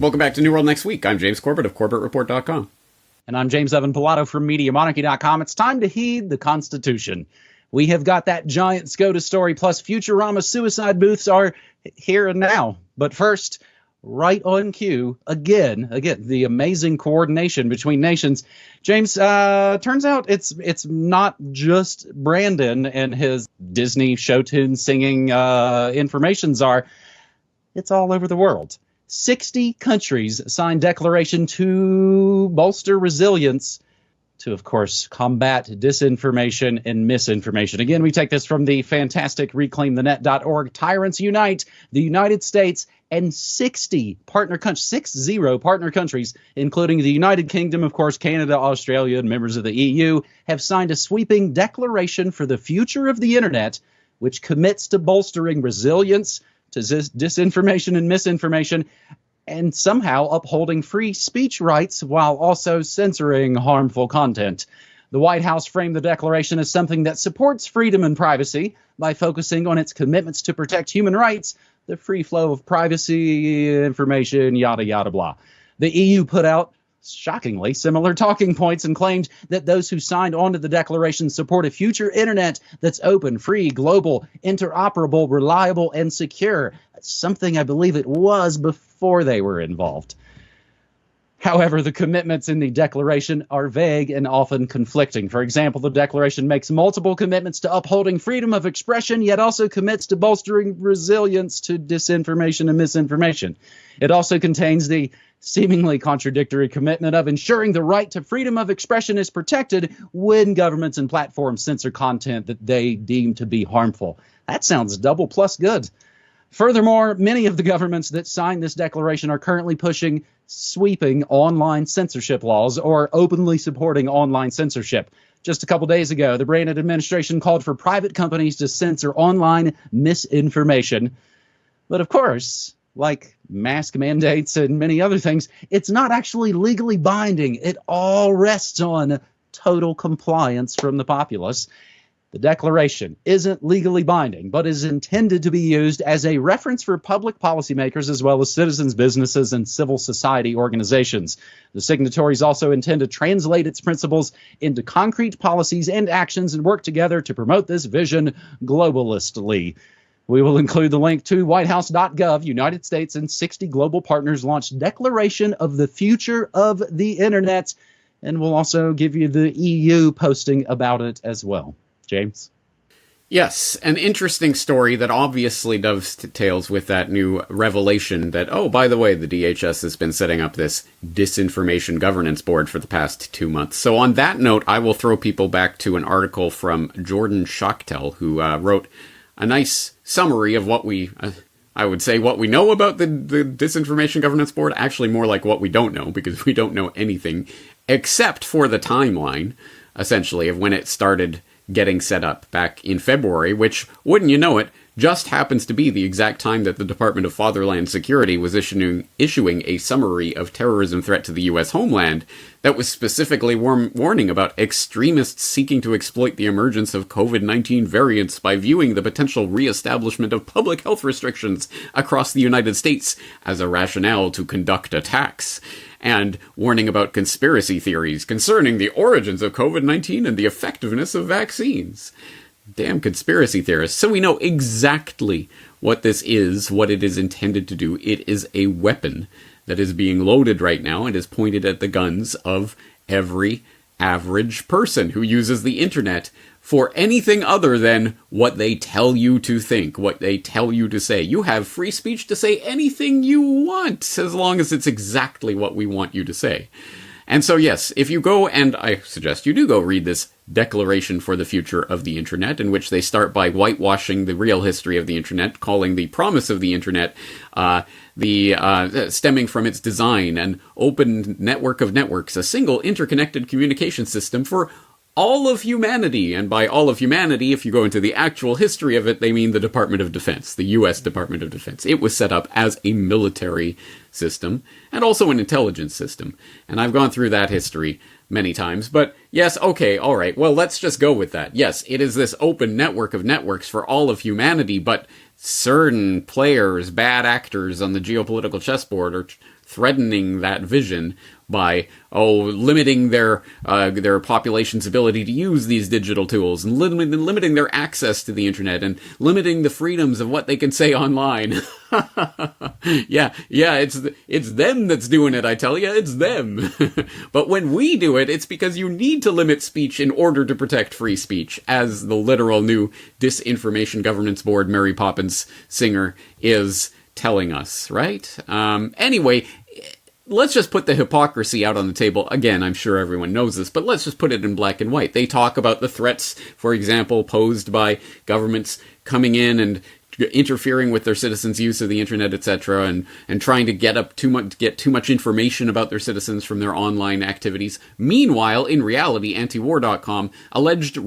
Welcome back to New World Next Week. I'm James Corbett of CorbettReport.com. And I'm James Evan Pilato from MediaMonarchy.com. It's time to heed the Constitution. We have got that giant SCOTUS story, plus Futurama suicide booths are here and now. But first, right on cue, again, the amazing coordination between nations. James, turns out it's not just Brandon and his Disney show tune singing information czar. It's all over the world. 60 countries signed declaration to bolster resilience to, of course, combat disinformation and misinformation. Again, we take this from the fantastic reclaimthenet.org. Tyrants unite. The United States and 60 partner countries, including the United Kingdom, of course, Canada, Australia, and members of the EU, have signed a sweeping declaration for the future of the internet, which commits to bolstering resilience to disinformation and misinformation, and somehow upholding free speech rights while also censoring harmful content. The White House framed the declaration as something that supports freedom and privacy by focusing on its commitments to protect human rights, the free flow of privacy, information, yada, yada, blah. The EU put out, shockingly, similar talking points and claimed that those who signed on to the declaration support a future internet that's open, free, global, interoperable, reliable, and secure. Something I believe it was before they were involved. However, the commitments in the declaration are vague and often conflicting. For example, the declaration makes multiple commitments to upholding freedom of expression, yet also commits to bolstering resilience to disinformation and misinformation. It also contains the seemingly contradictory commitment of ensuring the right to freedom of expression is protected when governments and platforms censor content that they deem to be harmful. That sounds double plus good. Furthermore, many of the governments that signed this declaration are currently pushing sweeping online censorship laws or openly supporting online censorship. Just a couple days ago, the Brandon administration called for private companies to censor online misinformation. But of course, like mask mandates and many other things, it's not actually legally binding. It all rests on total compliance from the populace. The declaration isn't legally binding, but is intended to be used as a reference for public policymakers as well as citizens, businesses, and civil society organizations. The signatories also intend to translate its principles into concrete policies and actions and work together to promote this vision globalistly. We will include the link to whitehouse.gov. United States and 60 global partners launched Declaration of the Future of the Internet, and we'll also give you the EU posting about it as well. James? Yes, an interesting story that obviously dovetails with that new revelation that, oh, by the way, the DHS has been setting up this disinformation governance board for the past 2 months. So on that note, I will throw people back to an article from Jordan Schachtel, who wrote a nice summary of what we, I would say, what we know about the Disinformation Governance Board, actually more like what we don't know, because we don't know anything except for the timeline, essentially, of when it started getting set up back in February, which, wouldn't you know it, just happens to be the exact time that the Department of Fatherland Security was issuing a summary of terrorism threat to the U.S. homeland that was specifically warning about extremists seeking to exploit the emergence of COVID-19 variants by viewing the potential reestablishment of public health restrictions across the United States as a rationale to conduct attacks, and warning about conspiracy theories concerning the origins of COVID-19 and the effectiveness of vaccines. Damn conspiracy theorists. So we know exactly what this is, what it is intended to do. It is a weapon that is being loaded right now and is pointed at the guns of every average person who uses the internet for anything other than what they tell you to think, what they tell you to say. You have free speech to say anything you want, as long as it's exactly what we want you to say. And so, yes, if you go, and I suggest you do go read this Declaration for the Future of the Internet, in which they start by whitewashing the real history of the Internet, calling the promise of the Internet stemming from its design, an open network of networks, a single interconnected communication system for all of humanity. And by all of humanity, if you go into the actual history of it, they mean the Department of Defense, the U.S. Department of Defense. It was set up as a military system and also an intelligence system. And I've gone through that history many times. But yes, okay, all right, well, let's just go with that. Yes, it is this open network of networks for all of humanity, but certain players, bad actors on the geopolitical chessboard are threatening that vision by limiting their population's ability to use these digital tools, and limiting their access to the internet, and limiting the freedoms of what they can say online. yeah, it's them that's doing it, I tell you, it's them. But when we do it, it's because you need to limit speech in order to protect free speech, as the literal new Disinformation Governance Board Mary Poppins singer is telling us, right? Anyway, let's just put the hypocrisy out on the table. Again, I'm sure everyone knows this, but let's just put it in black and white. They talk about the threats, for example, posed by governments coming in and interfering with their citizens' use of the internet, etc., and trying to get too much information about their citizens from their online activities. Meanwhile, in reality, antiwar.com alleged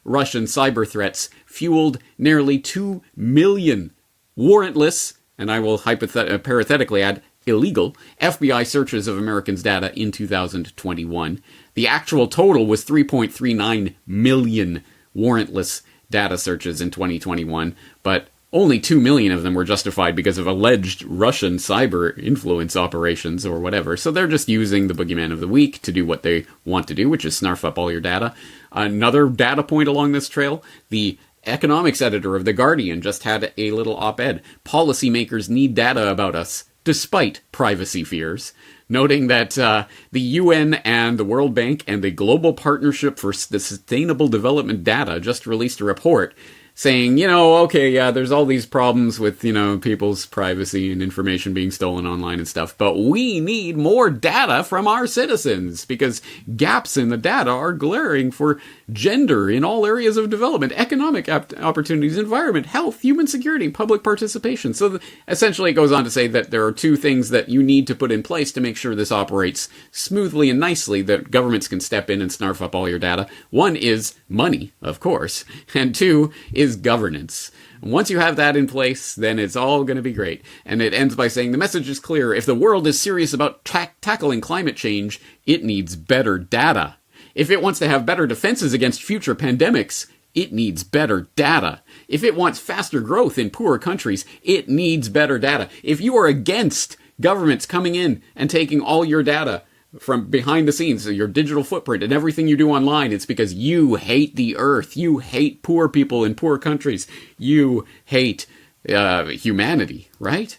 Russian cyber threats fueled nearly 2 million warrantless, and I will parenthetically add, illegal FBI searches of Americans' data in 2021. The actual total was 3.39 million warrantless data searches in 2021, but only 2 million of them were justified because of alleged Russian cyber influence operations or whatever. So they're just using the boogeyman of the week to do what they want to do, which is snarf up all your data. Another data point along this trail, the economics editor of The Guardian just had a little op-ed. Policymakers need data about us, despite privacy fears, noting that the UN and the World Bank and the Global Partnership for the Sustainable Development Data just released a report saying, there's all these problems with, people's privacy and information being stolen online and stuff, but we need more data from our citizens because gaps in the data are glaring for gender in all areas of development, economic opportunities, environment, health, human security, public participation. So essentially it goes on to say that there are two things that you need to put in place to make sure this operates smoothly and nicely, that governments can step in and snarf up all your data. One is money, of course, and two is governance. Once you have that in place, then it's all going to be great. And it ends by saying the message is clear. If the world is serious about tackling climate change, it needs better data. If it wants to have better defenses against future pandemics, it needs better data. If it wants faster growth in poorer countries, it needs better data. If you are against governments coming in and taking all your data from behind the scenes, so your digital footprint and everything you do online, it's because you hate the earth. You hate poor people in poor countries. You hate humanity, right?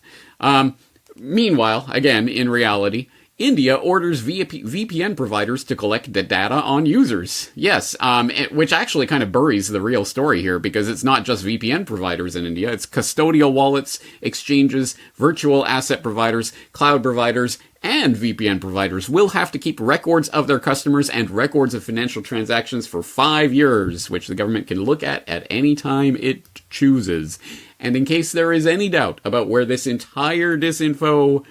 Meanwhile, again, in reality, India orders VPN providers to collect the data on users. Yes, which actually kind of buries the real story here, because it's not just VPN providers in India. It's custodial wallets, exchanges, virtual asset providers, cloud providers, and VPN providers will have to keep records of their customers and records of financial transactions for 5 years, which the government can look at any time it chooses. And in case there is any doubt about where this entire disinfo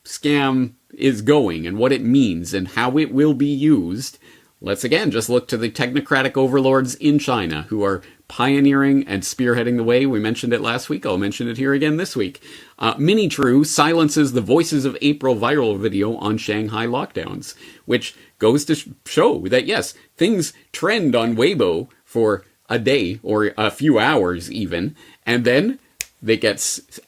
scam is going and what it means and how it will be used, let's again just look to the technocratic overlords in China who are pioneering and spearheading the way. We mentioned it last week. I'll mention it here again this week. Minitrue silences the Voices of April viral video on Shanghai lockdowns, which goes to show that, yes, things trend on Weibo for a day or a few hours even, and then they get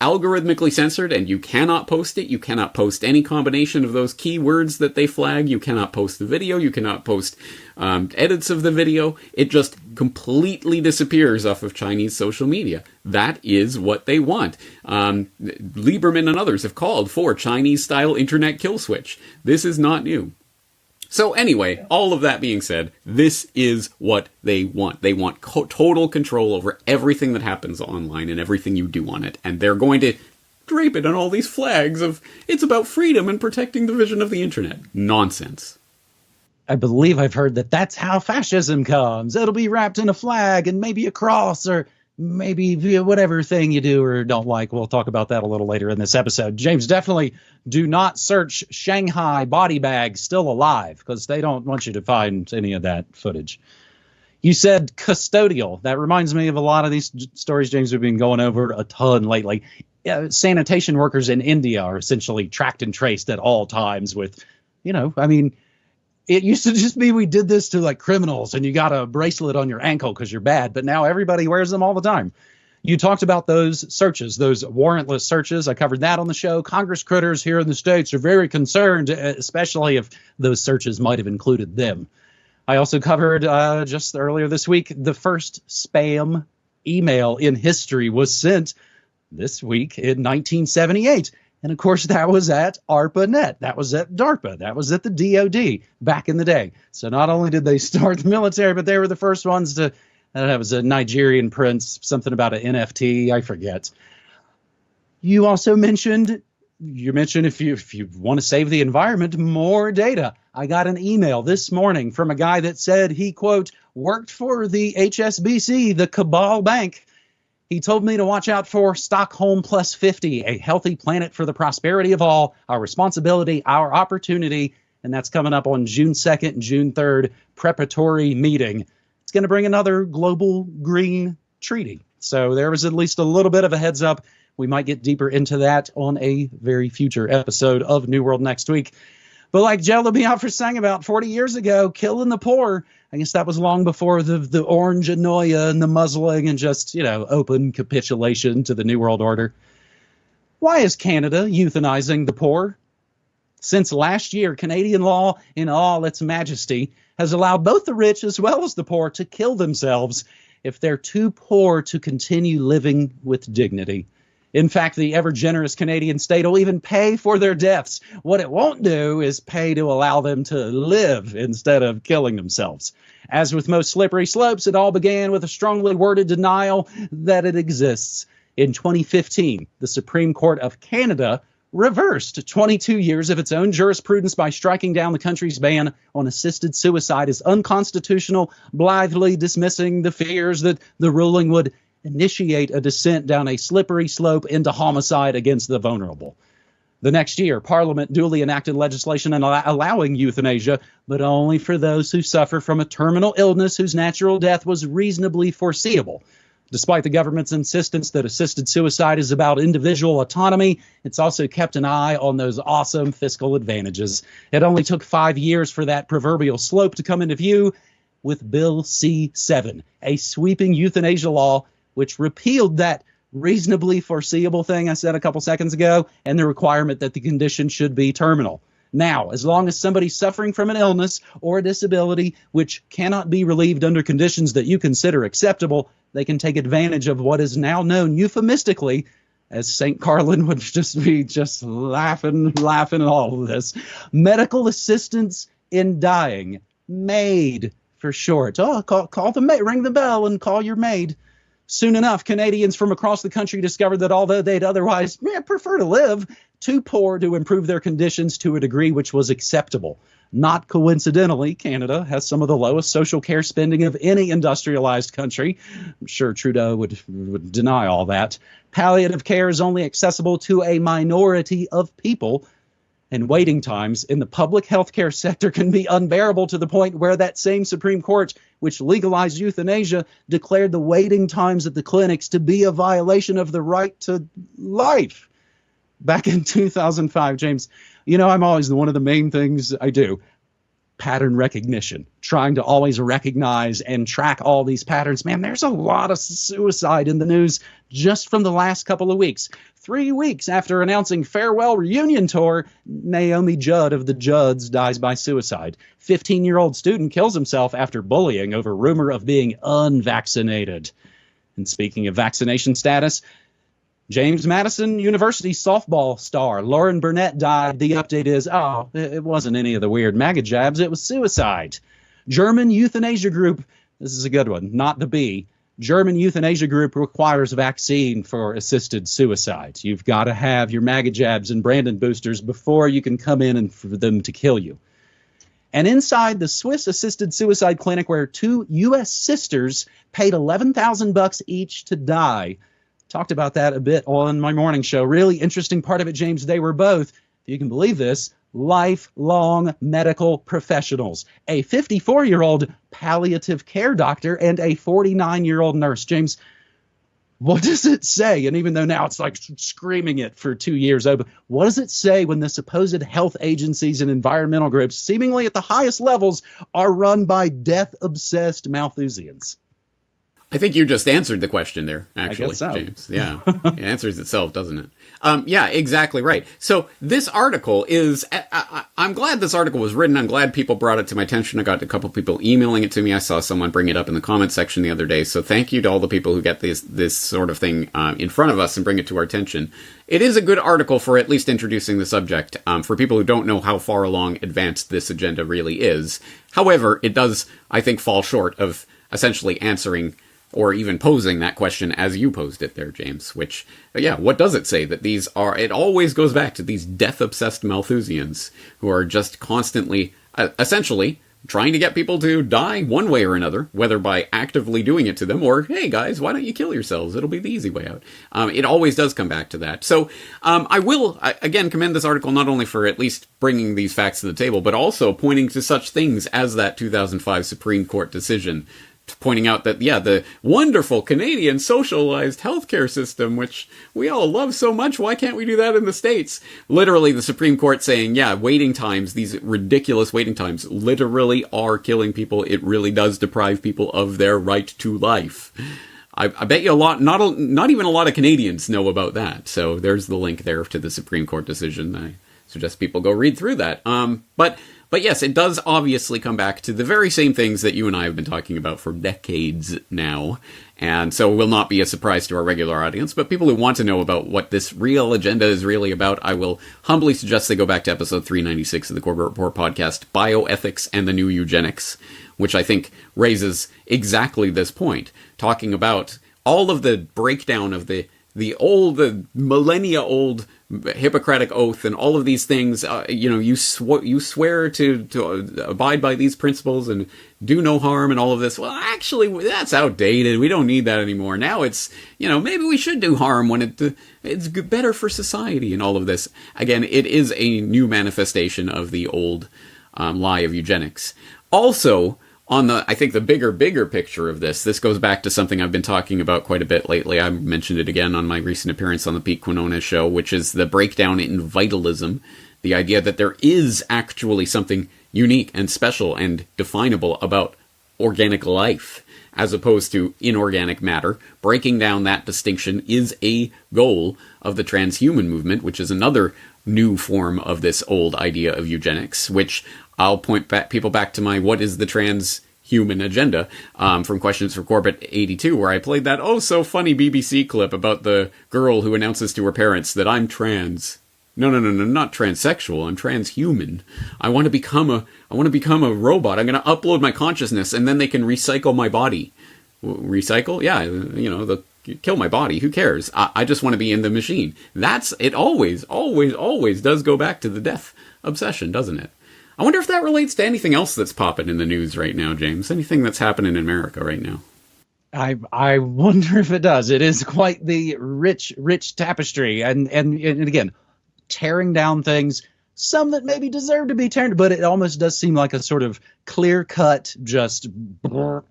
algorithmically censored and you cannot post it. You cannot post any combination of those keywords that they flag. You cannot post the video. You cannot post edits of the video. It just completely disappears off of Chinese social media. That is what they want. Lieberman and others have called for Chinese-style internet kill switch. This is not new. So anyway, all of that being said, this is what they want. They want total control over everything that happens online and everything you do on it. And they're going to drape it on all these flags of, it's about freedom and protecting the vision of the internet. Nonsense. I believe I've heard that that's how fascism comes. It'll be wrapped in a flag and maybe a cross or maybe whatever thing you do or don't like. We'll talk about that a little later in this episode. James, definitely do not search Shanghai body bag still alive, because they don't want you to find any of that footage. You said custodial. That reminds me of a lot of these stories, James, we've been going over a ton lately. Sanitation workers in India are essentially tracked and traced at all times with, it used to just be we did this to like criminals and you got a bracelet on your ankle because you're bad, but now everybody wears them all the time. You talked about those searches, those warrantless searches. I covered that on the show. Congress critters here in the States are very concerned, especially if those searches might have included them. I also covered just earlier this week, the first spam email in history was sent this week in 1978. And of course, that was at ARPANET. That was at DARPA. That was at the DOD back in the day. So not only did they start the military, but they were the first ones to, that was a Nigerian prince, something about an NFT, I forget. You also mentioned, if you want to save the environment, more data. I got an email this morning from a guy that said he, quote, worked for the HSBC, the Cabal Bank. He told me to watch out for Stockholm Plus 50, a healthy planet for the prosperity of all, our responsibility, our opportunity. And that's coming up on June 2nd and June 3rd, preparatory meeting. It's going to bring another global green treaty. So there was at least a little bit of a heads up. We might get deeper into that on a very future episode of New World next week. But like Joe LaBiafra sang about 40 years ago, killing the poor, I guess that was long before the orange anoia and the muzzling and just, open capitulation to the New World Order. Why is Canada euthanizing the poor? Since last year, Canadian law in all its majesty has allowed both the rich as well as the poor to kill themselves if they're too poor to continue living with dignity. In fact, the ever-generous Canadian state will even pay for their deaths. What it won't do is pay to allow them to live instead of killing themselves. As with most slippery slopes, it all began with a strongly worded denial that it exists. In 2015, the Supreme Court of Canada reversed 22 years of its own jurisprudence by striking down the country's ban on assisted suicide as unconstitutional, blithely dismissing the fears that the ruling would initiate a descent down a slippery slope into homicide against the vulnerable. The next year, Parliament duly enacted legislation allowing euthanasia, but only for those who suffer from a terminal illness whose natural death was reasonably foreseeable. Despite the government's insistence that assisted suicide is about individual autonomy, it's also kept an eye on those awesome fiscal advantages. It only took 5 years for that proverbial slope to come into view with Bill C-7, a sweeping euthanasia law which repealed that reasonably foreseeable thing I said a couple seconds ago, and the requirement that the condition should be terminal. Now, as long as somebody's suffering from an illness or a disability which cannot be relieved under conditions that you consider acceptable, they can take advantage of what is now known euphemistically, as St. Carlin would just be laughing at all of this, medical assistance in dying, MAID for short. Oh, call the maid, ring the bell and call your maid. Soon enough, Canadians from across the country discovered that although they'd otherwise prefer to live, too poor to improve their conditions to a degree which was acceptable. Not coincidentally, Canada has some of the lowest social care spending of any industrialized country. I'm sure Trudeau would deny all that. Palliative care is only accessible to a minority of people, and waiting times in the public healthcare sector can be unbearable to the point where that same Supreme Court, which legalized euthanasia, declared the waiting times at the clinics to be a violation of the right to life. Back in 2005, James, I'm always one of the main things I do, pattern recognition, trying to always recognize and track all these patterns. Man, there's a lot of suicide in the news just from the last couple of weeks. 3 weeks after announcing farewell reunion tour, Naomi Judd of the Judds dies by suicide. 15-year-old student kills himself after bullying over rumor of being unvaccinated. And speaking of vaccination status, James Madison University softball star Lauren Burnett died. The update is, it wasn't any of the weird MAGA jabs, it was suicide. German euthanasia group, this is a good one, not the B. German euthanasia group requires vaccine for assisted suicide. You've got to have your MAGA jabs and Brandon boosters before you can come in and for them to kill you. And inside the Swiss assisted suicide clinic where 2 U.S. sisters paid $11,000 each to die. Talked about that a bit on my morning show. Really interesting part of it, James. They were both, if you can believe this, lifelong medical professionals. A 54-year-old palliative care doctor and a 49-year-old nurse. James, what does it say? And even though now it's like screaming it for 2 years over, what does it say when the supposed health agencies and environmental groups, seemingly at the highest levels, are run by death-obsessed Malthusians? I think you just answered the question there, actually, I guess so. James. Yeah, it answers itself, doesn't it? Yeah, exactly right. So this article is, I'm glad this article was written. I'm glad people brought it to my attention. I got a couple people emailing it to me. I saw someone bring it up in the comment section the other day. So thank you to all the people who get this sort of thing in front of us and bring it to our attention. It is a good article for at least introducing the subject, for people who don't know how far along advanced this agenda really is. However, it does, I think, fall short of essentially answering or even posing that question as you posed it there, James, which, yeah, what does it say? That these are, it always goes back to these death-obsessed Malthusians who are just constantly, essentially, trying to get people to die one way or another, whether by actively doing it to them or, hey, guys, why don't you kill yourselves? It'll be the easy way out. It always does come back to that. So I will, again, commend this article not only for at least bringing these facts to the table, but also pointing to such things as that 2005 Supreme Court decision, pointing out that, yeah, the wonderful Canadian socialized healthcare system, which we all love so much, why can't we do that in the States? Literally, the Supreme Court saying, yeah, waiting times, these ridiculous waiting times, literally are killing people. It really does deprive people of their right to life. I bet you a lot, not even a lot of Canadians know about that. So there's the link there to the Supreme Court decision. I suggest people go read through that. But yes, it does obviously come back to the very same things that you and I have been talking about for decades now. And so it will not be a surprise to our regular audience, but people who want to know about what this real agenda is really about, I will humbly suggest they go back to episode 396 of the Corbett Report podcast, Bioethics and the New Eugenics, which I think raises exactly this point, talking about all of the breakdown of the millennia-old Hippocratic Oath and all of these things. You swear to abide by these principles and do no harm and all of this. Well, actually, that's outdated. We don't need that anymore. Now it's, maybe we should do harm when it's better for society and all of this. Again, it is a new manifestation of the old lie of eugenics. Also, on I think the bigger picture of this goes back to something I've been talking about quite a bit lately. I mentioned it again on my recent appearance on the Pete Quinona show, which is the breakdown in vitalism, the idea that there is actually something unique and special and definable about organic life, as opposed to inorganic matter. Breaking down that distinction is a goal of the transhuman movement, which is another new form of this old idea of eugenics, which I'll point people back to my What is the Transhuman Agenda from Questions for Corbett 82, where I played that so-funny BBC clip about the girl who announces to her parents that I'm trans. No, not transsexual. I'm transhuman. I want to become a robot. I'm going to upload my consciousness, and then they can recycle my body. Recycle? Yeah, they'll kill my body. Who cares? I just want to be in the machine. It always does go back to the death obsession, doesn't it? I wonder if that relates to anything else that's popping in the news right now, James. Anything that's happening in America right now. I wonder if it does. It is quite the rich tapestry. And again, tearing down things, some that maybe deserve to be teared, but it almost does seem like a sort of clear-cut, just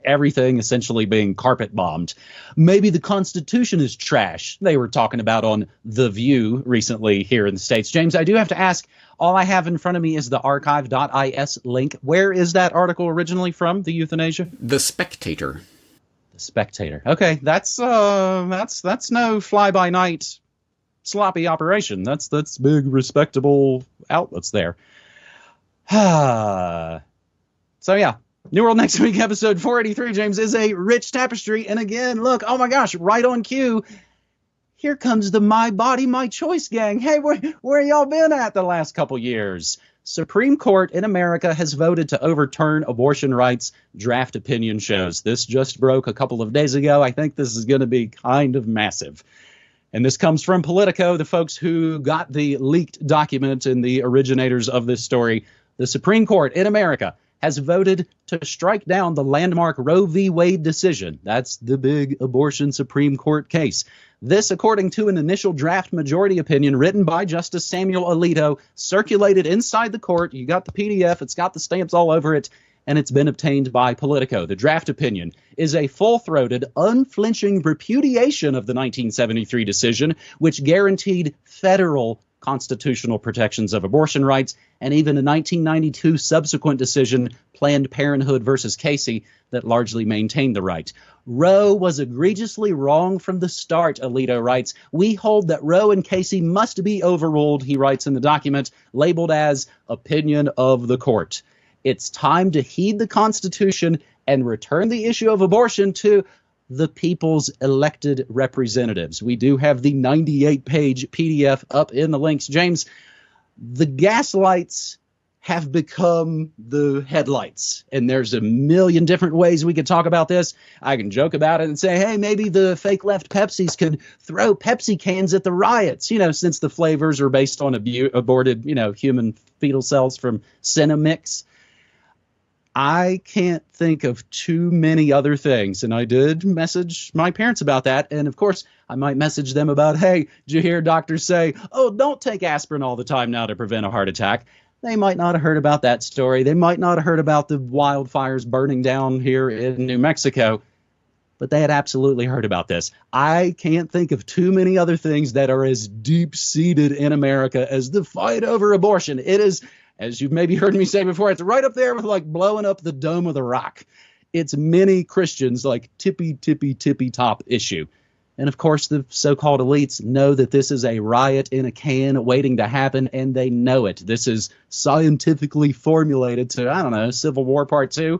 everything essentially being carpet bombed. Maybe the Constitution is trash. They were talking about on The View recently here in the States. James, I do have to ask, all I have in front of me is the archive.is link. Where is that article originally from, the euthanasia? The Spectator. The Spectator. Okay, that's no fly-by-night sloppy operation. That's big, respectable outlets there. So yeah, New World Next Week, episode 483, James, is a rich tapestry. And again, look, oh my gosh, right on cue. Here comes the My Body, My Choice gang. Hey, where y'all been at the last couple years? Supreme Court in America has voted to overturn abortion rights, draft opinion shows. This just broke a couple of days ago. I think this is going to be kind of massive. And this comes from Politico, the folks who got the leaked document and the originators of this story. The Supreme Court in America has voted to strike down the landmark Roe v. Wade decision. That's the big abortion Supreme Court case. This, according to an initial draft majority opinion written by Justice Samuel Alito, circulated inside the court. You got the PDF. It's got the stamps all over it, and it's been obtained by Politico. The draft opinion is a full-throated, unflinching repudiation of the 1973 decision, which guaranteed federal constitutional protections of abortion rights, and even a 1992 subsequent decision, Planned Parenthood versus Casey, that largely maintained the right. Roe was egregiously wrong from the start, Alito writes. We hold that Roe and Casey must be overruled, he writes in the document, labeled as opinion of the court. It's time to heed the Constitution and return the issue of abortion to the people's elected representatives. We do have the 98-page PDF up in the links. James, the gaslights have become the headlights, and there's a million different ways we could talk about this. I can joke about it and say, hey, maybe the fake left Pepsis could throw Pepsi cans at the riots, since the flavors are based on aborted, human fetal cells from Cinemix. I can't think of too many other things, and I did message my parents about that, and of course, I might message them about, hey, did you hear doctors say, oh, don't take aspirin all the time now to prevent a heart attack? They might not have heard about that story. They might not have heard about the wildfires burning down here in New Mexico, but they had absolutely heard about this. I can't think of too many other things that are as deep-seated in America as the fight over abortion. It is, as you've maybe heard me say before, it's right up there with like blowing up the Dome of the Rock. It's many Christians like tippy top issue. And of course, the so-called elites know that this is a riot in a can waiting to happen, and they know it. This is scientifically formulated to, Civil War Part 2.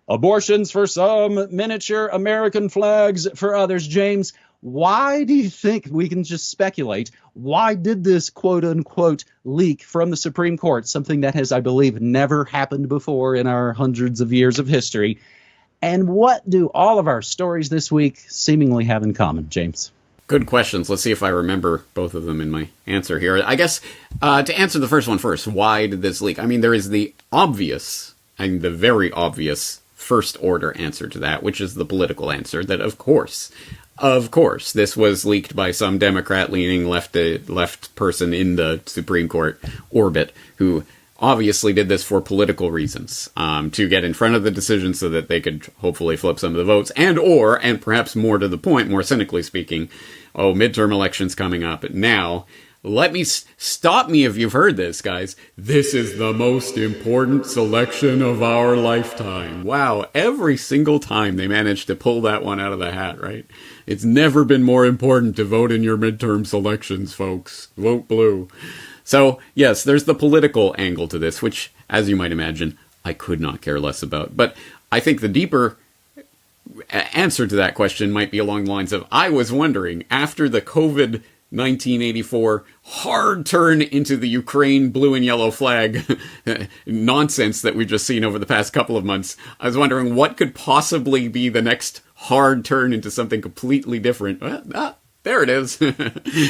Abortions for some, miniature American flags for others. James, why do you think, we can just speculate, why did this quote-unquote leak from the Supreme Court, something that has, I believe, never happened before in our hundreds of years of history? And what do all of our stories this week seemingly have in common, James? Good questions. Let's see if I remember both of them in my answer here. I guess to answer the first one first, why did this leak? I mean, there is the obvious, and the very obvious first-order answer to that, which is the political answer, that of course, this was leaked by some Democrat-leaning left person in the Supreme Court orbit who obviously did this for political reasons, to get in front of the decision so that they could hopefully flip some of the votes, and perhaps more to the point, more cynically speaking, midterm elections coming up. Now, let me stop me if you've heard this, guys. This is the most important selection of our lifetime. Wow, every single time they managed to pull that one out of the hat, right? It's never been more important to vote in your midterm selections, folks. Vote blue. So, yes, there's the political angle to this, which, as you might imagine, I could not care less about. But I think the deeper answer to that question might be along the lines of, I was wondering, after the COVID 1984 hard turn into the Ukraine blue and yellow flag nonsense that we've just seen over the past couple of months, I was wondering what could possibly be the next hard turn into something completely different. There it is.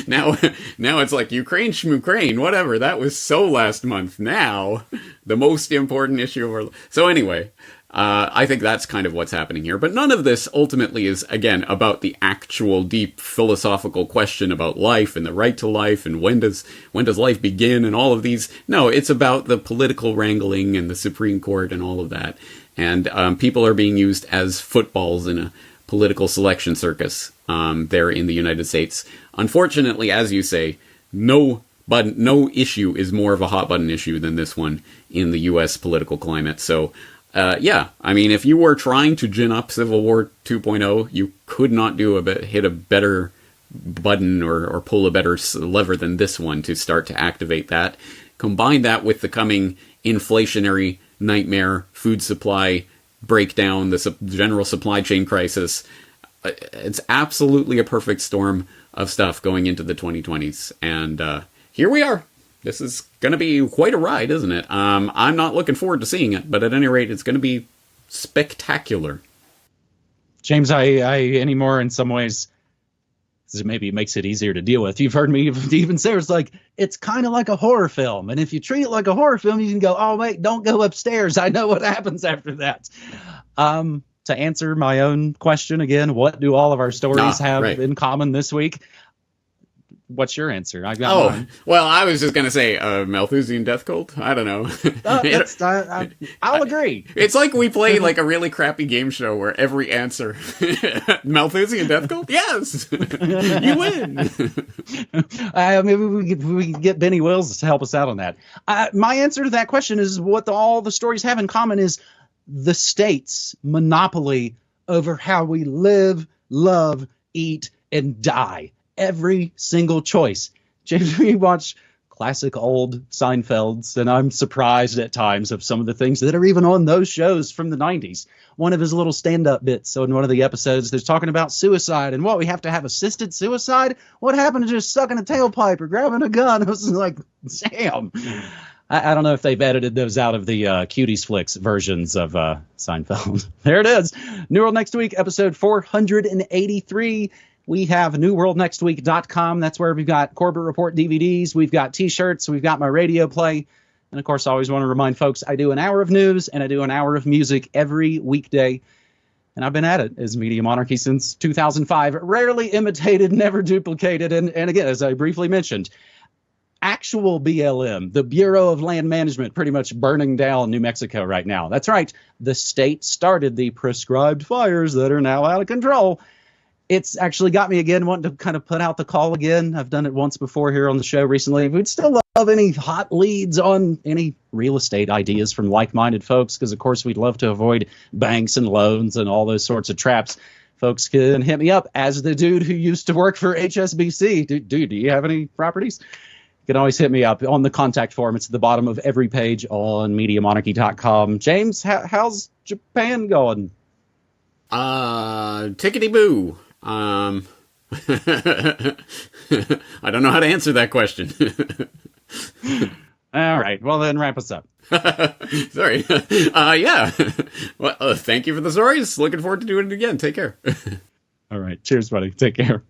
Now it's like Ukraine, schmukraine, whatever. That was so last month. Now, the most important issue of our... So anyway, I think that's kind of what's happening here. But none of this ultimately is, again, about the actual deep philosophical question about life and the right to life and when does life begin and all of these. No, it's about the political wrangling and the Supreme Court and all of that. And people are being used as footballs in a political selection circus there in the United States. Unfortunately, as you say, no issue is more of a hot button issue than this one in the U.S. political climate. So, I mean, if you were trying to gin up Civil War 2.0, you could not hit a better button or pull a better lever than this one to start to activate that. Combine that with the coming inflationary nightmare, food supply breakdown, the general supply chain crisis. It's absolutely a perfect storm of stuff going into the 2020s. And here we are. This is going to be quite a ride, isn't it? I'm not looking forward to seeing it, but at any rate, it's going to be spectacular. James, I anymore in some ways, maybe it makes it easier to deal with. You've heard me even say it's kind of like a horror film. And if you treat it like a horror film, you can go, oh, wait, don't go upstairs. I know what happens after that. To answer my own question again, what do all of our stories have in common this week? what's your answer? I got mine. Well, I was just gonna say Malthusian death cult. I don't know. I'll agree. It's like we play like a really crappy game show where every answer Malthusian death cult. Yes, you win. Maybe we could get Benny Wills to help us out on that. My answer to that question is what all the stories have in common is the state's monopoly over how we live, love, eat, and die. Every single choice. James, we watch classic old Seinfelds, and I'm surprised at times of some of the things that are even on those shows from the 90s. One of his little stand-up bits in one of the episodes, they're talking about suicide, and we have to have assisted suicide? What happened to just sucking a tailpipe or grabbing a gun? I was like, damn. I don't know if they've edited those out of the Cuties Flicks versions of Seinfeld. There it is. New World Next Week, episode 483. We have newworldnextweek.com. That's where we've got Corbett Report DVDs. We've got T-shirts. We've got my radio play. And, of course, I always want to remind folks I do an hour of news and I do an hour of music every weekday. And I've been at it as Media Monarchy since 2005. Rarely imitated, never duplicated. And again, as I briefly mentioned, actual BLM, the Bureau of Land Management, pretty much burning down New Mexico right now. That's right. The state started the prescribed fires that are now out of control. It's actually got me again wanting to kind of put out the call again. I've done it once before here on the show recently. We'd still love any hot leads on any real estate ideas from like-minded folks because, of course, we'd love to avoid banks and loans and all those sorts of traps. Folks can hit me up as the dude who used to work for HSBC. Dude, do you have any properties? You can always hit me up on the contact form. It's at the bottom of every page on MediaMonarchy.com. James, how's Japan going? Tickety-boo. I don't know how to answer that question. All right. Well, then wrap us up. Sorry. Yeah. Well, thank you for the stories. Looking forward to doing it again. Take care. All right. Cheers, buddy. Take care.